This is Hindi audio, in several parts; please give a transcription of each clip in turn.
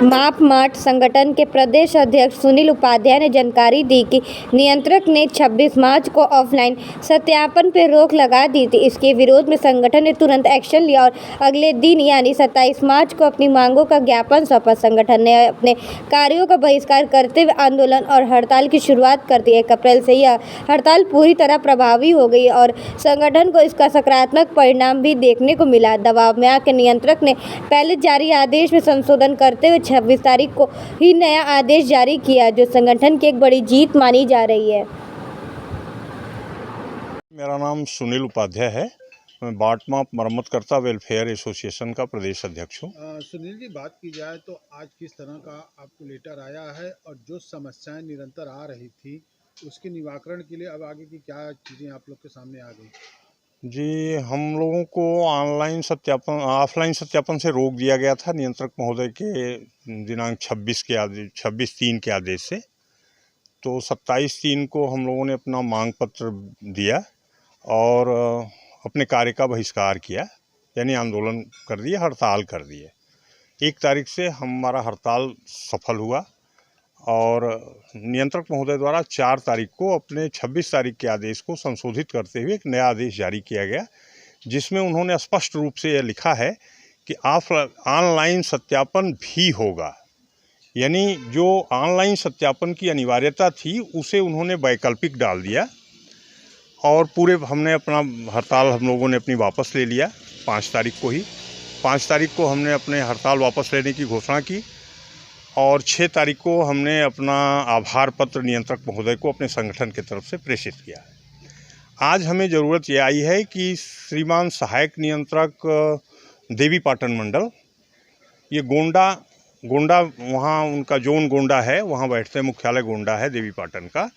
माप मार्ट संगठन के प्रदेश अध्यक्ष सुनील उपाध्याय ने जानकारी दी कि नियंत्रक ने 26 मार्च को ऑफलाइन सत्यापन पर रोक लगा दी थी। इसके विरोध में संगठन ने तुरंत एक्शन लिया और अगले दिन यानी 27 मार्च को अपनी मांगों का ज्ञापन सौंपा। संगठन ने अपने कार्यों का बहिष्कार करते हुए आंदोलन और हड़ताल की शुरुआत कर दी। 1 अप्रैल से यह हड़ताल पूरी तरह प्रभावी हो गई और संगठन को इसका सकारात्मक परिणाम भी देखने को मिला। दबाव में आकर नियंत्रक ने पहले जारी आदेश में संशोधन करते हुए 26 तारीख को ही नया आदेश जारी किया, जो संगठन की एक बड़ी जीत मानी जा रही है। मेरा नाम सुनील उपाध्याय है। मैं बाटमाप मरम्मतकर्ता वेलफेयर एसोसिएशन का प्रदेश अध्यक्ष हूँ। सुनील जी, बात की जाए तो आज किस तरह का आपको लेटर आया है और जो समस्याएं निरंतर आ रही थी उसके निवारण के लिए अब आगे की क्या चीज़ें आप लोग के सामने आ गई? जी, हम लोगों को ऑफलाइन सत्यापन से रोक दिया गया था नियंत्रक महोदय के दिनांक 26/3 के आदेश से। तो 27/3 को हम लोगों ने अपना मांग पत्र दिया और अपने कार्य का बहिष्कार किया, यानी आंदोलन कर दिए, हड़ताल कर दिए। 1 तारीख से हमारा हड़ताल सफल हुआ और नियंत्रक महोदय द्वारा 4 तारीख को अपने 26 तारीख के आदेश को संशोधित करते हुए एक नया आदेश जारी किया गया, जिसमें उन्होंने स्पष्ट रूप से यह लिखा है कि ऑनलाइन सत्यापन भी होगा। यानी जो ऑनलाइन सत्यापन की अनिवार्यता थी उसे उन्होंने वैकल्पिक डाल दिया और पूरे हमने अपना हड़ताल हम लोगों ने अपनी वापस ले लिया 5 तारीख को ही। 5 तारीख को हमने अपने हड़ताल वापस लेने की घोषणा की और 6 तारीख को हमने अपना आभार पत्र नियंत्रक महोदय को अपने संगठन की तरफ से प्रेषित किया। आज हमें ज़रूरत ये आई है कि श्रीमान सहायक नियंत्रक देवीपाटन मंडल, ये गोंडा वहाँ उनका जोन गोंडा है, वहाँ बैठते हैं, मुख्यालय गोंडा है देवीपाटन का।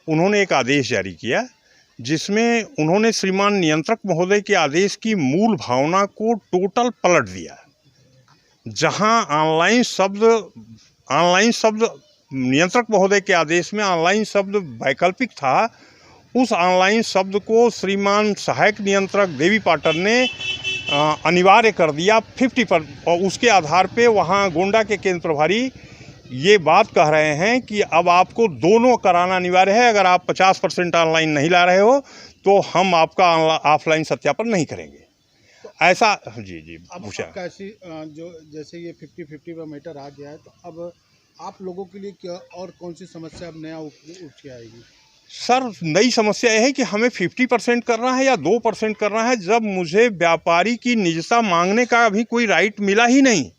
उन्होंने एक आदेश जारी किया जिसमें उन्होंने श्रीमान नियंत्रक महोदय के आदेश की मूल भावना को टोटल पलट दिया। जहां ऑनलाइन शब्द नियंत्रक महोदय के आदेश में ऑनलाइन शब्द वैकल्पिक था, उस ऑनलाइन शब्द को श्रीमान सहायक नियंत्रक देवीपाटन ने अनिवार्य कर दिया 50 पर। और उसके आधार पे वहां गोंडा के केंद्र प्रभारी ये बात कह रहे हैं कि अब आपको दोनों कराना अनिवार्य है। अगर आप 50% ऑनलाइन नहीं ला रहे हो तो हम आपका ऑफलाइन सत्यापन नहीं करेंगे। ऐसा जी अब पूछा। कैसी जो जैसे ये 50-50 पर मैटर आ गया है, तो अब आप लोगों के लिए क्या और कौन सी समस्या अब नया उठ के आएगी? सर, नई समस्या यह है कि हमें 50% करना है या 2% करना है, जब मुझे व्यापारी की निजता मांगने का अभी कोई राइट मिला ही नहीं,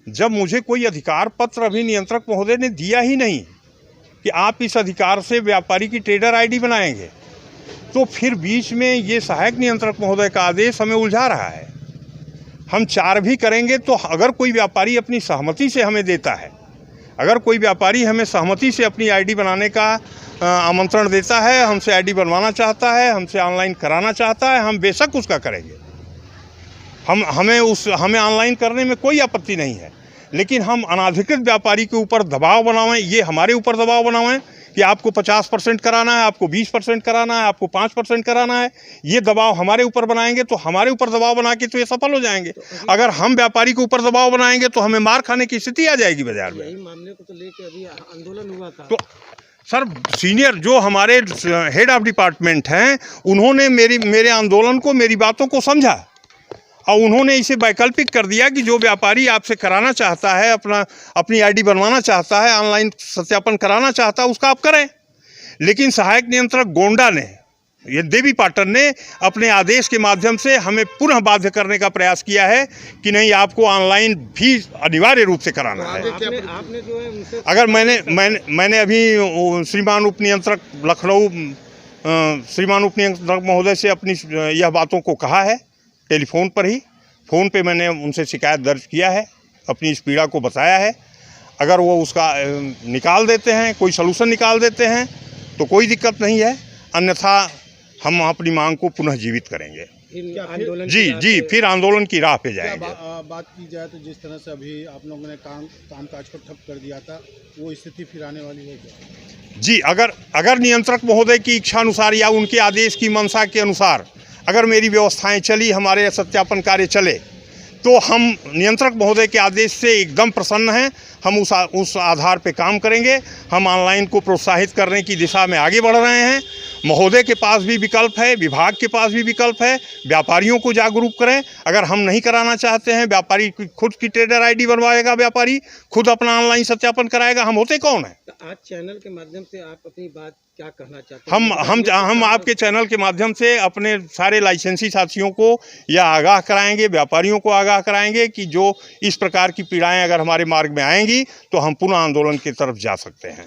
जब मुझे कोई अधिकार पत्र अभी नियंत्रक महोदय ने दिया ही नहीं कि आप इस अधिकार से व्यापारी की ट्रेडर आईडी बनाएंगे, तो फिर बीच में ये सहायक नियंत्रक महोदय का आदेश हमें उलझा रहा है। हम 4 भी करेंगे तो अगर कोई व्यापारी अपनी सहमति से हमें देता है, अगर कोई व्यापारी हमें सहमति से अपनी आईडी बनाने का आमंत्रण देता है, हमसे आईडी बनवाना चाहता है, हमसे ऑनलाइन कराना चाहता है, हम बेशक उसका करेंगे। हमें ऑनलाइन करने में कोई आपत्ति नहीं है, लेकिन हम अनाधिकृत व्यापारी के ऊपर दबाव बनावें, ये हमारे ऊपर दबाव बनावें कि आपको 50% कराना है, आपको 20% कराना है, आपको 5% कराना है, ये दबाव हमारे ऊपर बनाएंगे तो हमारे ऊपर दबाव बना के तो ये सफल हो जाएंगे। अगर हम व्यापारी के ऊपर दबाव बनाएंगे तो हमें मार खाने की स्थिति आ जाएगी बाजार में। यही मामले को तो लेकर अभी आंदोलन हुआ था। तो सर, सीनियर जो हमारे हेड ऑफ डिपार्टमेंट हैं, उन्होंने मेरे आंदोलन को, मेरी बातों को समझा और उन्होंने इसे वैकल्पिक कर दिया कि जो व्यापारी आपसे कराना चाहता है, अपनी आईडी बनवाना चाहता है, ऑनलाइन सत्यापन कराना चाहता है, उसका आप करें। लेकिन सहायक नियंत्रक गोंडा ने, ये देवीपाटन ने अपने आदेश के माध्यम से हमें पुनः बाध्य करने का प्रयास किया है कि नहीं, आपको ऑनलाइन भी अनिवार्य रूप से कराना है। आपने जो है उनसे अगर मैंने अभी श्रीमान उप नियंत्रक लखनऊ श्रीमान उप नियंत्रक महोदय से अपनी यह बातों को कहा है, टेलीफोन पर ही, फ़ोन पे मैंने उनसे शिकायत दर्ज किया है, अपनी इस पीड़ा को बताया है। अगर वो उसका निकाल देते हैं, कोई सलूशन निकाल देते हैं तो कोई दिक्कत नहीं है, अन्यथा हम अपनी मांग को पुनः जीवित करेंगे। फिर आंदोलन की राह पे जाएंगे। बात की जाए तो जिस तरह से अभी आप लोगों ने कामकाज को ठप कर दिया था, वो स्थिति फिर आने वाली है क्या? जी, अगर नियंत्रक महोदय की इच्छा अनुसार या उनके आदेश की मंशा के अनुसार अगर मेरी व्यवस्थाएं चली, हमारे सत्यापन कार्य चले, तो हम नियंत्रक महोदय के आदेश से एकदम प्रसन्न हैं। हम उस आधार पे काम करेंगे। हम ऑनलाइन को प्रोत्साहित करने की दिशा में आगे बढ़ रहे हैं। महोदय के पास भी विकल्प है, विभाग के पास भी विकल्प है। व्यापारियों को जागरूक करें। अगर हम नहीं कराना चाहते हैं, व्यापारी खुद की ट्रेडर आईडी बनवाएगा, व्यापारी खुद अपना ऑनलाइन सत्यापन कराएगा। हम होते कौन है? तो आज चैनल के माध्यम से आप अपनी बात क्या कहना चाहते हैं? हम आपके चैनल के माध्यम से अपने सारे लाइसेंसी साथियों को यह आगाह कराएंगे, व्यापारियों को आगाह कराएंगे कि जो इस प्रकार की पीड़ाएं अगर हमारे मार्ग में आएंगी तो हम पुनः आंदोलन की तरफ जा सकते हैं।